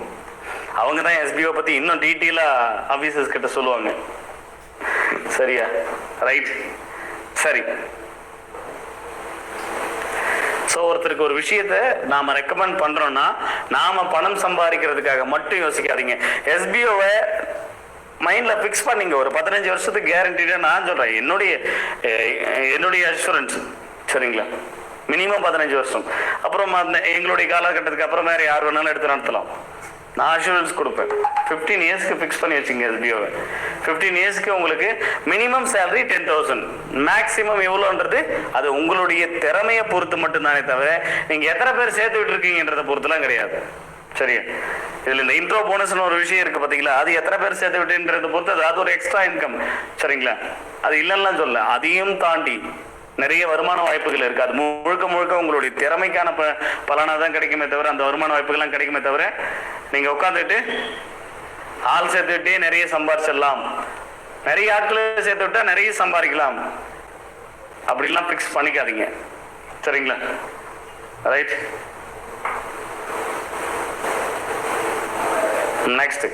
Speaker 1: அவங்க தான் எஸ்பிஓ பத்தி இன்னும் டீட்டெயிலா ஆபீசர்ஸ் கிட்ட சொல்லுவாங்க. சரியா? ரைட். சரி. ஒருத்தருக்கு ஒரு விஷயத்தை நாம ரெக்கமெண்ட் பண்றோம்னா நாம பணம் சம்பாதிக்கிறதுக்காக மட்டும் யோசிக்காதீங்க. எஸ்பிஓவை மைண்ட்ல பிக்ஸ் பண்ணீங்க. ஒரு 15 வருஷத்துக்கு கேரண்டிடா நான் சொல்றேன், என்னுடைய அஷூரன்ஸ். சரிங்களா? மினிமம் 15 வருஷம். அப்புறம் எங்களுடைய காலகட்டத்துக்கு அப்புறம் வேற யார் வேணாலும் எடுத்து நடத்தலாம். நான் அஷூரன்ஸ் கொடுப்பேன். 15 இயர்ஸ்க்கு ஃபிக்ஸ் பண்ணி வச்சுங்க எஸ்பிஓவை. 15 இயர்ஸ்க்கு உங்களுக்கு மினிமம் சேலரி 10,000, மேக்ஸிமம் எவ்வளோன்றது அது உங்களுடைய திறமையை பொறுத்து மட்டும்தானே தவிர நீங்கள் எத்தனை பேர் சேர்த்து விட்டுருக்கீங்கன்றதை பொறுத்துலாம் கிடையாது. சரியா? இதில் இந்த இன்ட்ரோ போனஸ்னு ஒரு விஷயம் இருக்குது பார்த்தீங்களா, அது எத்தனை பேர் சேர்த்து விட்டுன்றதை பொறுத்து அது ஒரு எக்ஸ்ட்ரா இன்கம். சரிங்களா? அது இல்லைன்னா சொல்ல, அதையும் தாண்டி நிறைய வருமான வாய்ப்புகள் இருக்கு. அது முழுக்க முழுக்க உங்களுடைய திறமைக்கான பலனாக தான் கிடைக்குமே தவிர அந்த வருமான வாய்ப்புகள்லாம் கிடைக்குமே தவிர நீங்க உட்காந்துட்டு ஆள் சேர்த்துட்டே நிறைய சம்பாரிச்சிடலாம், நிறைய ஆட்களை சேர்த்து விட்டா நிறைய சம்பாதிக்கலாம் அப்படிலாம் பிக்ஸ் பண்ணிக்காதீங்க. சரிங்களா? ரைட். நெக்ஸ்ட்,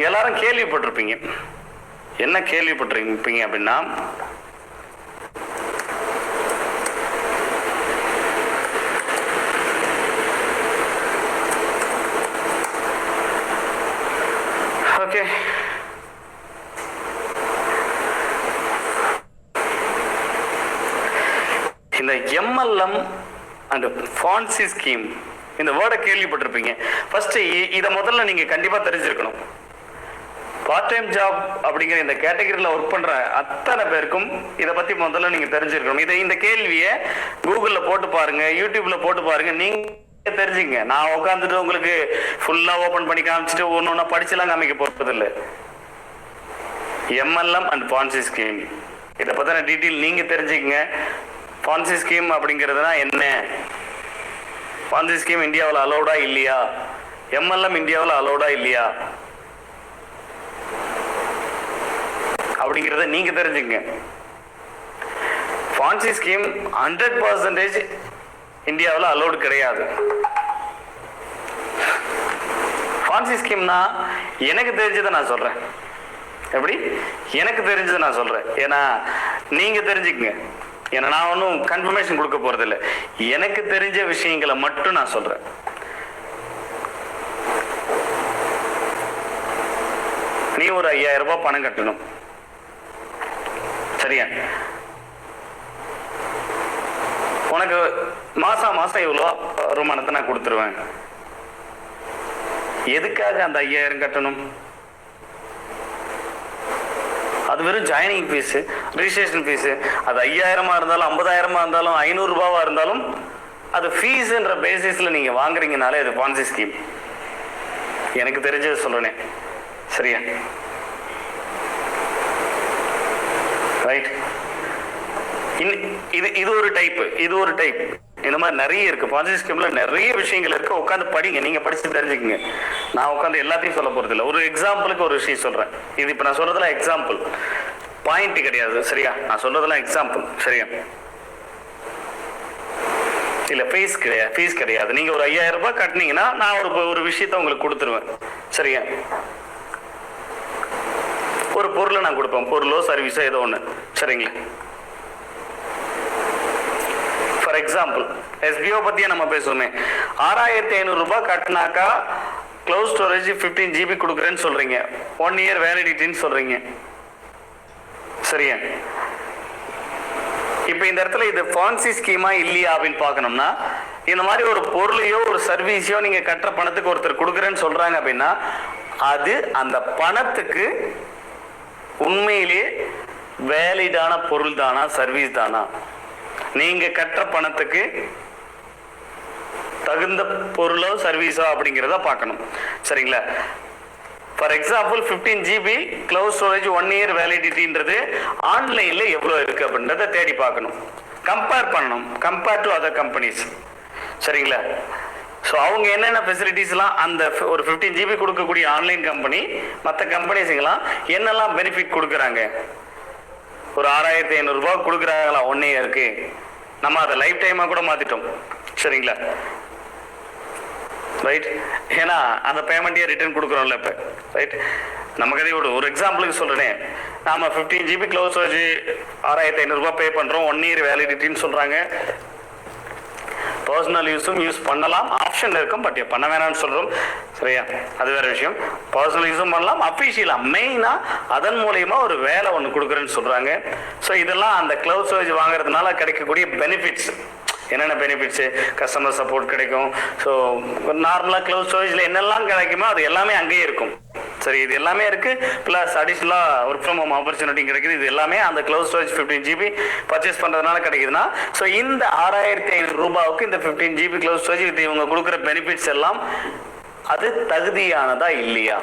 Speaker 1: எல்லாரும் கேள்விப்பட்டிருப்பீங்க. என்ன கேள்விப்பட்டிருப்பீங்க அப்படின்னா, ஓகே இந்த எம்எல்எம் அண்ட் ஃபான்சி ஸ்கீம் இந்த வேர்டை கேள்விப்பட்டிருப்பீங்க. ஃபர்ஸ்ட் இதை முதல்ல நீங்க கண்டிப்பா தெரிஞ்சிருக்கணும். பார்ட் டைம் ஜாப் அப்படிங்கிற இந்த கேட்டகரியில் ஒர்க் பண்ற அத்தனை பேருக்கும் இதை பத்தி முதல்ல நீங்க தெரிஞ்சிருக்கணும். இந்த கேள்வியை கூகுள்ல போட்டு பாருங்க, யூடியூப்ல போட்டு பாருங்க, நீங்க தெரிஞ்சுங்க. நான் உட்காந்துட்டு உங்களுக்கு ஃபுல்லா ஓபன் பண்ணி காமிச்சிட்டு ஒன்னொன்னா படிச்சுலாம் காமிக்க போறது இல்லை. எம்எல்எம் அண்ட் பான்சி ஸ்கீம் இதை பத்தின டீட்டெயில் நீங்க தெரிஞ்சுக்கங்க. பான்சி ஸ்கீம் அப்படிங்கிறதுனா என்ன, பான்சி ஸ்கீம் இந்தியாவில் அலௌடா இல்லையா, எம்எல்எம் இந்தியாவில் அலௌடா இல்லையா அப்படிங்கிறத நீங்க தெரிஞ்சுங்க. பான்சி ஸ்கீம் 100% இந்தியாவில் அலௌடு கிடையாது. பான்சி ஸ்கீம்னா எனக்கு தெரிஞ்சதை நான் சொல்றேன். எப்படி? எனக்கு தெரிஞ்சதை நான் சொல்றேன். ஏன்னா நீங்க தெரிஞ்சுக்கங்க. ஏன்னா நான் ஒன்றும் கன்ஃபர்மேஷன் கொடுக்க போறது இல்லை. எனக்கு தெரிஞ்ச விஷயங்களை மட்டும் நான் சொல்றேன். நீ ஒரு 5,000 ரூபாய் பணம் கட்டணும். சரியா? உனக்கு மாசம் மாசம் இவ்வளோ வருமானத்தை நான் கொடுத்துருவேன். எதுக்காக அந்த 5,000 கட்டணும்? அது வெறும் ஜாயினிங் ஃபீஸ், ரிஜிஸ்ட்ரேஷன் ஃபீஸ். அது 5,000 இருந்தாலும் 50,000 இருந்தாலும் 500 ரூபாவா இருந்தாலும் அது ஃபீஸ்ன்ற பேசிஸ்ல நீங்க வாங்குறீங்கனாலே அது பான்சி ஸ்கீம். எனக்கு தெரிஞ்சது சொல்றேனே. சரியா? ரைட். இது ஒரு டைப், இது ஒரு டைப். இந்த மாதிரி நிறைய இருக்கு. பான்சி ஸ்கீம்ல நிறைய விஷயங்கள் இருக்கு. உட்காந்து படிங்க, நீங்க படிச்சு தெரிஞ்சுக்கங்க. நான் உட்காந்து எல்லாத்தையும் சொல்ல போறது இல்லை. ஒரு எக்ஸாம்பிளுக்கு ஒரு விஷயம் சொல்றேன். இது இப்ப நான் சொல்றதெல்லாம் எக்ஸாம்பிள், பாயிண்ட் கிடையாது. சரியா? நான் சொல்றதெல்லாம் எக்ஸாம்பிள். சரியா? இல்ல ஃபீஸ் கிடையாது. நீங்க ஒரு 5,000 ரூபாய் கட்டினீங்கன்னா நான் ஒரு விஷயத்த உங்களுக்கு கொடுத்துருவேன். சரியா? ஒரு பொருளை நான் கொடுப்பேன், பொருளோ சர்வீஸோ ஏதோ ஒண்ணு. சரிங்களா? ஃபார் எக்ஸாம்பிள் எஸ்பிஓ பத்தியே நம்ம பேசுவோமே. 6,500 ரூபாய் கட்டினாக்கா க்ளவுட் ஸ்டோரேஜ் 15 GB கொடுக்குறேன்னு சொல்றீங்க. 1 year வேலிடிட்டின்னு சொல்றீங்க. சரியா? இப்ப இந்த இடத்துல இது பான்சி ஸ்கீமா இல்லையா அப்படின்னு பார்க்கணும்னா, இந்த மாதிரி ஒரு பொருளையோ ஒரு சர்வீஸையோ நீங்க கட்டுற பணத்துக்கு ஒருத்தர் கொடுக்குறேன்னு சொல்றாங்க அப்படின்னா அது அந்த பணத்துக்கு உண்மையிலேயே வேலிடான பொருள் தானா, சர்வீஸ் தானா, நீங்க கட்டுற பணத்துக்கு தகுந்த பொருளோ சர்வீஸோ அப்படிங்கிறத பார்க்கணும். சரிங்களா? For example 15 GB cloud storage 1 year வேலிடிட்டின்றது ஆன்லைன்ல எவ்வளவு இருக்கு அப்படின்றத தேடி பார்க்கணும், கம்பேர் பண்ணணும், கம்பேர் டு அதர் கம்பெனிஸ். சரிங்களா? ஸோ அவங்க என்னென்ன ஃபெசிலிட்டிஸ்லாம் அந்த ஒரு 15 GB கொடுக்கக்கூடிய ஆன்லைன் கம்பெனி மற்ற கம்பெனிஸுங்கெல்லாம் என்னெல்லாம் பெனிஃபிட் கொடுக்குறாங்க. ஒரு 6,500 ரூபாய் கொடுக்குறாங்களா 1 yearக்கு, நம்ம அதை லைஃப் டைமா கூட மாத்திட்டோம். சரிங்களா? ரைட். ஏன்னா அந்த பேமெண்ட்டே ரிட்டர்ன் கொடுக்குறோம்ல இப்போ. ரைட். நமக்கு அதே ஒரு எக்ஸாம்பிளுக்கு சொல்றேன். நாம 15 GB க்ளவுட் ஸ்டோரேஜ் 6,500 ரூபாய் பே பண்றோம், 1 year வேலிடிட்டின்னு சொல்றாங்க. பர்சனல் யூஸும் யூஸ் பண்ணலாம், ஆப்ஷன் இருக்கும், பட் பண்ண வேணாம்னு சொல்றோம். சரியா? அது வேற விஷயம். பர்சனல் யூஸும் பண்ணலாம், அஃபிஷியலா மெயினா அதன் மூலயமா ஒரு வேலை ஒன்று கொடுக்குறேன்னு சொல்றாங்க. ஸோ இதெல்லாம் அந்த கிளவுட் ஸ்டோரேஜ் வாங்குறதுனால கிடைக்கக்கூடிய பெனிஃபிட்ஸ். என்னென்ன பெனிஃபிட்ஸு, கஸ்டமர் சப்போர்ட் கிடைக்கும். ஸோ நார்மலாக க்ளவுட் ஸ்டோரேஜில் என்னெல்லாம் கிடைக்குமோ அது எல்லாமே அங்கேயே இருக்கும். சரி, இது எல்லாமே இருக்கு. ப்ளஸ் அடிஷ்னலாக ஒர்க் ஃப்ரம் ஹோம் ஆப்பர்ச்சுனிட்டி கிடைக்குது. இது எல்லாமே அந்த க்ளவுட் ஸ்டோரேஜ் 15 GB பர்ச்சேஸ் பண்ணுறதுனால கிடைக்குதுன்னா, ஸோ இந்த 6500 ரூபாவுக்கு இந்த 15 GB க்ளவுட் ஸ்டோரேஜ் இது இவங்க கொடுக்குற பெனிஃபிட்ஸ் எல்லாம் அது தகுதியானதா இல்லையா?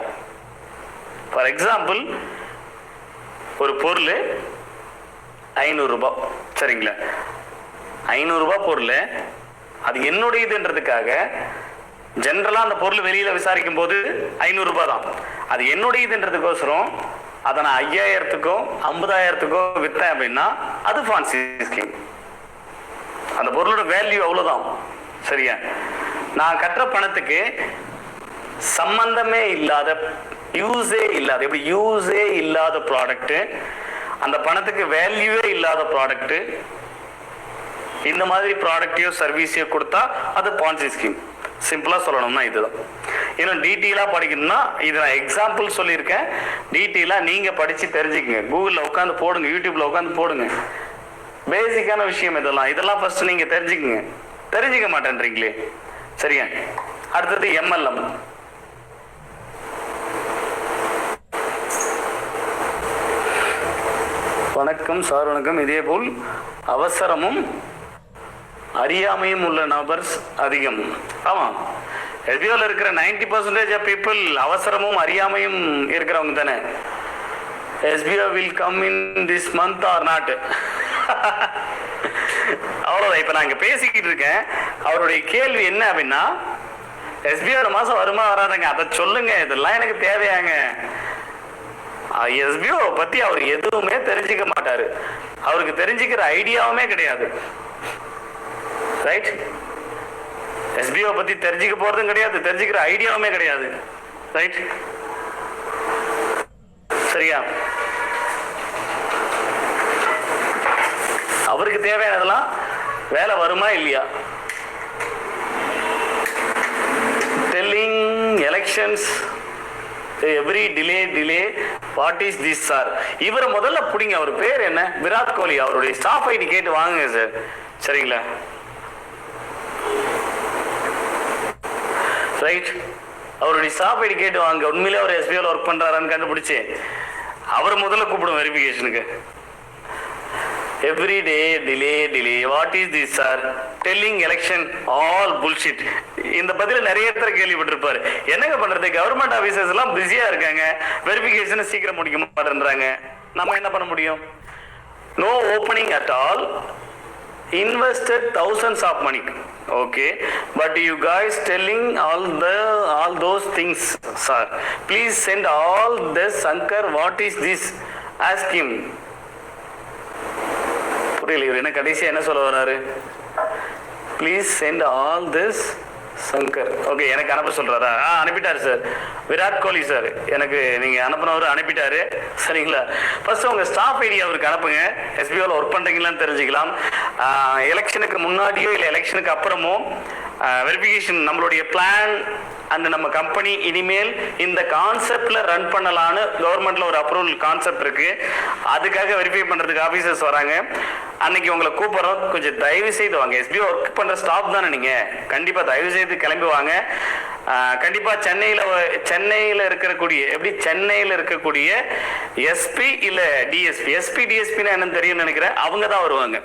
Speaker 1: ஃபார் எக்ஸாம்பிள், ஒரு பொருள் 500 ரூபாய், சரிங்களா? 500 ரூபாய் பொருள், அது என்னுடையதுன்றதுக்காக ஜென்ரலா அந்த பொருள் வெளியில விசாரிக்கும் போது 500 ரூபாய் தான். அது என்னுடையதுன்றதுக்கோசரம் அதை நான் 5000த்துக்கோ 50000த்துக்கோ விற்றேன் அப்படின்னா அது ஃபான்சி ஸ்கீம். அந்த பொருளோட வேல்யூ அவ்வளவுதான். சரியா? நான் கட்டுற பணத்துக்கு சம்பந்தமே இல்லாத, யூஸே இல்லாத, எப்படி யூஸே இல்லாத ப்ராடக்ட், அந்த பணத்துக்கு வேல்யூவே இல்லாத ப்ராடக்ட், இந்த மாதிரி ப்ராடக்டையோ சர்வீஸையோ கொடுத்தா அது பான்சி ஸ்கீம். சிம்பிளா சொல்லணும்னா இதுதான். இன்னும் டீட்டெயிலா படிக்கணும்னா இது நான் எக்ஸாம்பிள் சொல்லியிருக்கேன். டீட்டெயிலா நீங்க படிச்சு தெரிஞ்சுக்கங்க. கூகுள்ல உட்காந்து போடுங்க, யூடியூப்ல உட்காந்து போடுங்க. பேசிக்கான விஷயம் இதெல்லாம் ஃபர்ஸ்ட் நீங்க தெரிஞ்சுக்கங்க. தெரிஞ்சுக்க மாட்டேன்றீங்களே. சரியா? அடுத்தது MLM. வணக்கம் சார். வணக்கம். இதே போல் அவசரமும் அறியாமையும் உள்ள நபர்ஸ் அதிகம். ஆமா, எஸ்பிஓல இருக்கிற 90% ஆஃப் பீப்புள் அவசரமும் அறியாமையும் இருக்கிறவங்க தானே. SPO will come in this month or not. அவ்வளவுதான். இப்ப நான் இங்க பேசிக்கிட்டு இருக்கேன். அவருடைய கேள்வி என்ன அப்படின்னா, எஸ்பிஓ மாசம் வருமா வராதுங்க, அதை சொல்லுங்க, இதெல்லாம் எனக்கு தேவையாங்க. எஸ்பிஓ பத்தி அவர் எதுவுமே தெரிஞ்சுக்க மாட்டாரு. அவருக்கு தெரிஞ்சுக்கிற ஐடியாவுமே கிடையாது. ரைட்? எஸ்பிஓ பத்தி தெரிஞ்சுக்க போறதும் கிடையாது, தெரிஞ்சுக்கிற ஐடியாவுமே கிடையாது. ரைட்? சரியா? அவருக்கு தேவையானதெல்லாம் வேலை வருமா இல்லையா? Telling elections every delay what is this sir? இவரை முதல்ல பிடிங்க. அவர் பேர் என்ன? விராட் கோலி. அவருடைய ஸ்டாஃப் ஐடி கேட்டு வாங்குங்க சார். சரிங்களா? ரைட்? அவருடைய ஸ்டாஃப் ஐடி கேட்டு வாங்க. உண்மையிலே அவர் எஸ்பிஓல ஒர்க் பண்றாரான்னு கண்டுபிடிச்சு அவர் முதல்ல கூப்பிடும் வெரிஃபிகேஷனுக்கு. Every day delay what is this sir? Telling election all bullshit. இந்த பதில நிறைய இடத்துல கேள்விப்பட்டிருப்பாரு. என்னங்க பண்றது, கவர்மெண்ட் ஆபீசர்ஸ் எல்லாம் பிஸியா இருக்காங்க, வெரிஃபிகேஷனை சீக்கிரம் முடிக்க மாட்டேன்றாங்க. நம்ம என்ன பண்ண முடியும்? No opening at all, invested thousands of money. Okay, but you guys telling all those things sir, please send all this. Shankar, what is this? Ask him. புரியல இவர் என்ன கடைசியா என்ன சொல்ல வராரு? Please send all this Shankar. Okay, எனக்கு அனுப்ப சொல்றாரா? அனுப்பிட்டாரு சார். விராட் கோலி சார் எனக்கு நீங்க அனுப்பினவர் அனுப்பிட்டாரு. சரிங்களா? ஃபர்ஸ்ட் உங்க ஸ்டாஃப் ஐடி அவருக்கு அனுப்புங்க. எஸ்பிஓல ஒர்க் பண்றீங்களான்னு தெரிஞ்சுக்கலாம். எலெக்ஷனுக்கு முன்னாடியோ இல்லை எலெக்ஷனுக்கு அப்புறமோ வெரிஃபிகேஷன் நம்மளுடைய பிளான் அண்ட் நம்ம கம்பெனி இனிமேல் இந்த கான்செப்ட்ல ரன் பண்ணலான்னு கவர்மெண்ட்ல ஒரு அப்ரூவல் கான்செப்ட் இருக்கு. அதுக்காக வெரிஃபை பண்றதுக்கு ஆபீசர்ஸ் வராங்க. அன்னைக்கு உங்களை கூப்பிடுறோம், கொஞ்சம் தயவு செய்து வாங்க. எஸ்பிஓ ஒர்க் பண்ற ஸ்டாஃப் தானே நீங்க, கண்டிப்பா தயவு செய்து கிளம்பி வாங்க. கண்டிப்பா சென்னையில இருக்கக்கூடிய எஸ்பி இல்ல டிஎஸ்பி டிஎஸ்பின்னா என்னன்னு தெரியும் நினைக்கிறேன், அவங்க தான் வருவாங்க.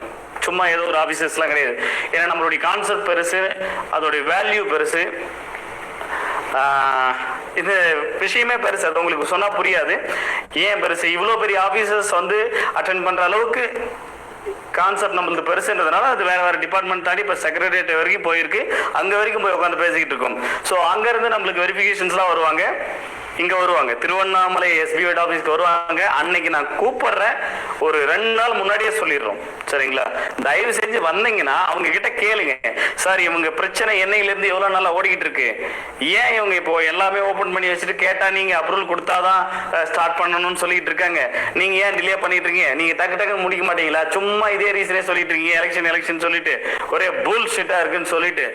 Speaker 1: சும்மா ஏதோ ஒரு ஆபீசர்ஸ்லாம் கிடையாது. ஏன்னா நம்மளுடைய கான்செப்ட் பெருசு, அதோடைய வேல்யூ பெருசு, இது விஷயமே பெருசு. அது உங்களுக்கு சொன்னா புரியாது. ஏன் பெருசு? இவ்வளவு பெரிய ஆபீசர்ஸ் வந்து அட்டென்ட் பண்ற அளவுக்கு கான்செப்ட் நம்மளுக்கு பெருசுன்றதுனால அது வேற டிபார்ட்மெண்ட் தாண்டி இப்போ செக்ரட்டரியேட் வரைக்கும் போயிருக்கு. அங்க வரைக்கும் போய் உட்காந்து பேசிக்கிட்டு இருக்கோம். ஸோ அங்க இருந்து நம்மளுக்கு வெரிஃபிகேஷன்ஸ்லாம் வருவாங்க, இங்க வருவாங்க, திருவண்ணாமலை எஸ்பி ஹெட் ஆஃபீஸ்க்கு வருவாங்க. அன்னைக்கு நான் கூப்பிடுறேன், ஒரு 2 நாள் முன்னாடியே சொல்லிடுறோம். சரிங்களா? தயவு செஞ்சு வந்தீங்கன்னா அவங்க கிட்ட கேளுங்க, சார் இவங்க பிரச்சனை என்னையிலிருந்து எவ்வளவு நாளா ஓடிக்கிட்டு இருக்கு, ஏன் இவங்க இப்போ எல்லாமே ஓபன் பண்ணி வச்சுட்டு கேட்டா நீங்க அப்ரூவல் கொடுத்தாதான் ஸ்டார்ட் பண்ணணும்னு சொல்லிட்டு இருக்காங்க, நீங்க ஏன் டிலே பண்ணிட்டு இருக்கீங்க, நீங்க டக்கு முடிக்க மாட்டீங்களா, சும்மா இதே ரீசனே சொல்லிட்டு இருக்கீங்க, எலெக்ஷன் சொல்லிட்டு ஒரே புல் ஷிட்டா இருக்குன்னு சொல்லிட்டு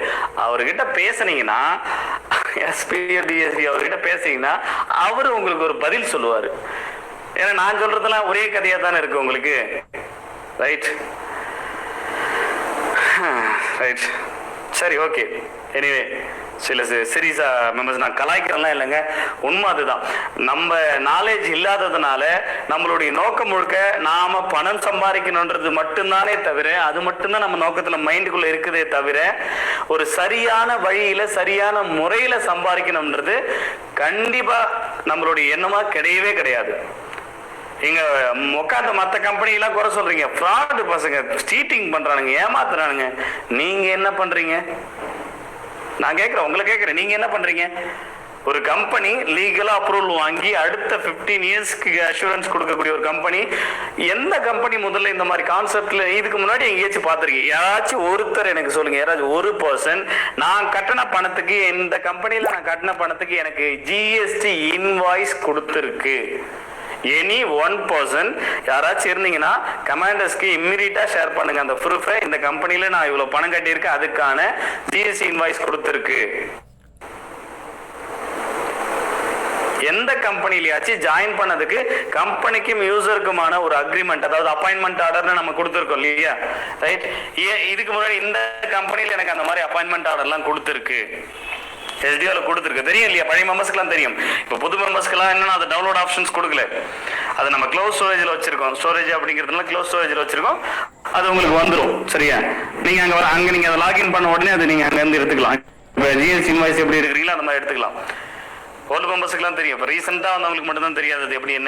Speaker 1: அவர்கிட்ட பேசுனீங்கன்னா, எஸ்பி டிஎஸ்பி அவர்கிட்ட பேசுனீங்கன்னா அவரு உங்களுக்கு ஒரு பதில் சொல்லுவாரு. ஏன்னா நான் சொல்றதெல்லாம் ஒரே கதையா தானே இருக்கு உங்களுக்கு. ரைட்? ரைட், சரி, ஓகே. எனிவே சில சீரியஸா மெம்பர்ஸ் நான் கலாய்க்கிறேன்லாம் இல்லைங்க, உண்மை அதுதான். நம்ம நாலேஜ் இல்லாததுனால நம்மளுடைய நோக்கம் முழுக்க நாம பணம் சம்பாதிக்கணுன்றது மட்டும்தானே தவிர, அது மட்டும்தான் நம்ம நோக்கத்துல மைண்டுக்குள்ள இருக்குதே தவிர, ஒரு சரியான வழியில சரியான முறையில சம்பாதிக்கணும்ன்றது கண்டிப்பா நம்மளுடைய எண்ணமா கிடையவே கிடையாது. இங்க உட்காந்து மற்ற கம்பெனி எல்லாம் குறை சொல்றீங்க, ஃப்ராடு பசங்க சீட்டிங் பண்றானுங்க, ஏமாத்துறானுங்க. நீங்க என்ன பண்றீங்க? நான் கேட்கிறேன், உங்களை கேட்கிறேன், நீங்க என்ன பண்றீங்க? ஒரு கம்பெனி லீகலா அப்ரூவல் வாங்கி அடுத்த 15 இயர்ஸ்க்கு அஷூரன்ஸ் கொடுக்கக்கூடிய ஒரு கம்பெனி, எந்த கம்பெனி முதல்ல இந்த மாதிரி கான்செப்ட்ல இதுக்கு முன்னாடி எங்கேயாச்சும் பார்த்துருக்கீங்க? யாராச்சும் ஒருத்தர் எனக்கு சொல்லுங்க, யாராச்சும் ஒரு பர்சன் நான் கட்டின பணத்துக்கு, இந்த கம்பெனியில நான் கட்டின பணத்துக்கு எனக்கு ஜிஎஸ்டி இன்வாய்ஸ் கொடுத்துருக்கு. எனி ஒன் பர்சன் யாராச்சும் இருந்தீங்கன்னா கமாண்டர்ஸ்க்கு இம்மிடியட்டா ஷேர் பண்ணுங்க அந்த ப்ரூஃபை. இந்த கம்பெனில நான் இவ்வளவு பணம் கட்டியிருக்கேன், அதுக்கான ஜிஎஸ்டி இன்வாய்ஸ் கொடுத்துருக்கு. எந்த கம்பெனிலயாச்சும் ஜாயின் பண்ணதுக்கு கம்பெனிக்கும் யூசருக்குமான ஒரு அக்ரிமெண்ட், அதாவது அப்பாயின்மெண்ட் ஆர்டர் நம்ம கொடுத்துருக்கோம் இல்லையா? ரைட். இதுக்கு முன்னாடி இந்த கம்பெனில எனக்கு அந்த மாதிரி அப்பாயின்மெண்ட் ஆர்டர்லாம் கொடுத்துருக்கு, எஸ்டிஓல கொடுத்துருக்கு, தெரியும் இல்லையா? பழைய மெம்பர்ஸ்க்குலாம் தெரியும். இப்போ புது மெம்பர்ஸ்க்குலாம் என்னன்னா அது டவுன்லோட் ஆப்ஷன்ஸ் கொடுக்கல, அது நம்ம க்ளோஸ் ஸ்டோரேஜில் வச்சிருக்கோம். ஸ்டோரேஜ் அப்படிங்கிறதுனால க்ளோஸ் ஸ்டோரேஜில் வச்சிருக்கோம், அது உங்களுக்கு வந்துடும். சரியா? நீங்க அங்க நீங்க அதை லாகின் பண்ண உடனே அது நீங்க அங்க இருந்து எடுத்துக்கலாம். இப்போ ஜிஎஸ்டி இன்வாய்ஸ் எப்படி எடுக்கிறீங்களோ அந்த மாதிரி எடுத்துக்கலாம். ஓல்டு மெம்பர்ஸ்க்குலாம் தெரியும். இப்போ ரீசெண்டாக வந்தவங்களுக்கு மட்டும் தான் தெரியாது அது எப்படி என்ன